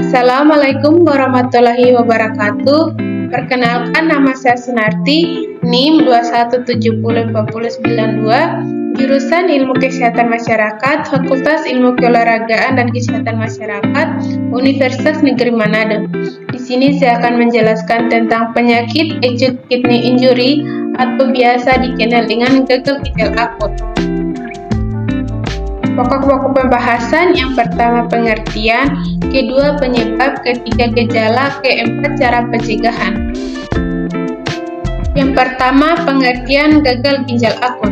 Assalamualaikum warahmatullahi wabarakatuh. Perkenalkan, nama saya Sunarti, NIM 21704092, jurusan Ilmu Kesehatan Masyarakat, Fakultas Ilmu Keolahragaan dan Kesehatan Masyarakat, Universitas Negeri Manado. Di sini saya akan menjelaskan tentang penyakit acute kidney injury atau biasa dikenal dengan gagal ginjal akut. Pokok-pokok pembahasan: yang pertama pengertian, kedua penyebab, ketiga gejala, keempat cara pencegahan. Yang pertama pengertian gagal ginjal akut.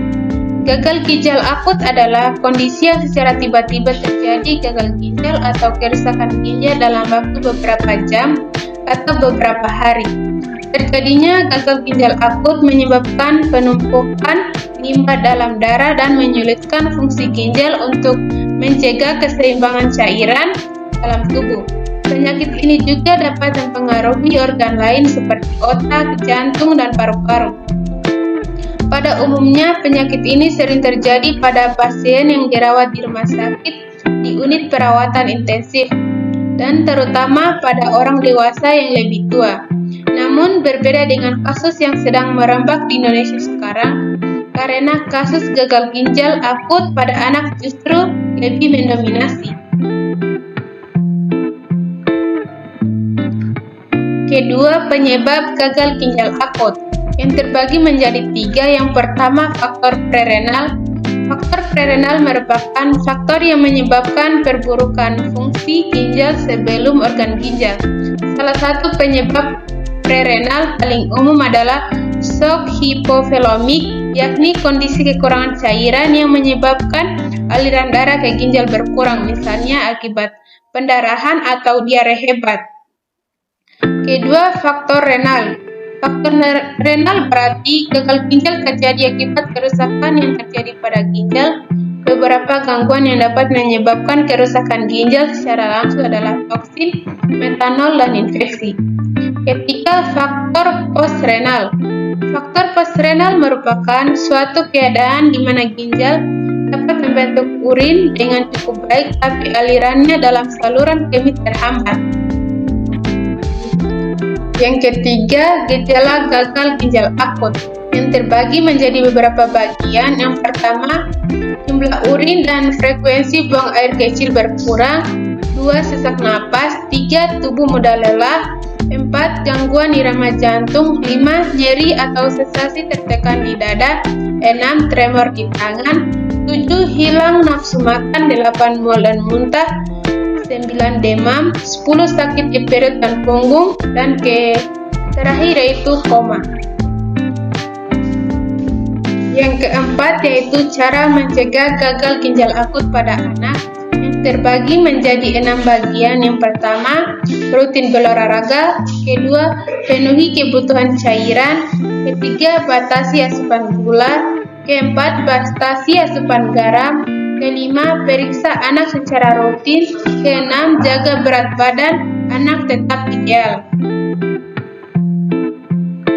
Gagal ginjal akut adalah kondisi yang secara tiba-tiba terjadi gagal ginjal atau kerusakan ginjal dalam waktu beberapa jam atau beberapa hari. Terjadinya gagal ginjal akut menyebabkan penumpukan limbah dalam darah dan menyulitkan fungsi ginjal untuk mencegah keseimbangan cairan dalam tubuh. Penyakit ini juga dapat mempengaruhi organ lain seperti otak, jantung, dan paru-paru. Pada umumnya, penyakit ini sering terjadi pada pasien yang dirawat di rumah sakit di unit perawatan intensif, dan terutama pada orang dewasa yang lebih tua. Namun, berbeda dengan kasus yang sedang merebak di Indonesia sekarang, karena kasus gagal ginjal akut pada anak justru lebih mendominasi. Kedua, penyebab gagal ginjal akut yang terbagi menjadi tiga. Yang pertama, faktor prerenal. Faktor prerenal merupakan faktor yang menyebabkan perburukan fungsi ginjal sebelum organ ginjal. Salah satu penyebab prerenal paling umum adalah shock hipovolemik, yakni kondisi kekurangan cairan yang menyebabkan aliran darah ke ginjal berkurang, misalnya akibat pendarahan atau diare hebat. Kedua, faktor renal. Faktor renal berarti gagal ginjal terjadi akibat kerusakan yang terjadi pada ginjal. Beberapa gangguan yang dapat menyebabkan kerusakan ginjal secara langsung adalah toksin, metanol, dan infeksi. Ketiga, faktor postrenal. Faktor postrenal merupakan suatu keadaan di mana ginjal dapat membentuk urin dengan cukup baik, tapi alirannya dalam saluran kemih terhambat. Yang ketiga, gejala gagal ginjal akut yang terbagi menjadi beberapa bagian. Yang pertama, jumlah urin dan frekuensi buang air kecil berkurang. 2, sesak napas. 3, tubuh mudah lelah. 4, gangguan irama jantung. 5, nyeri atau sensasi tertekan di dada. 6, tremor di tangan. 7, hilang nafsu makan. 8, mual dan muntah. 9, demam. 10, sakit di perut dan punggung. Dan terakhir yaitu koma. Yang keempat yaitu cara mencegah gagal ginjal akut pada anak, yang terbagi menjadi 6 bagian. Yang pertama, rutin berolahraga. Kedua, penuhi kebutuhan cairan. Ketiga, batasi asupan gula. Keempat, batasi asupan garam. Kelima, periksa anak secara rutin. Keenam, jaga berat badan anak tetap ideal.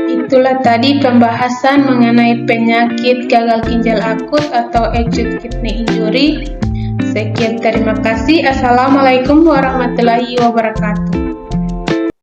Itulah tadi pembahasan mengenai penyakit gagal ginjal akut atau acute kidney injury. Sekian, terima kasih. Assalamualaikum warahmatullahi wabarakatuh.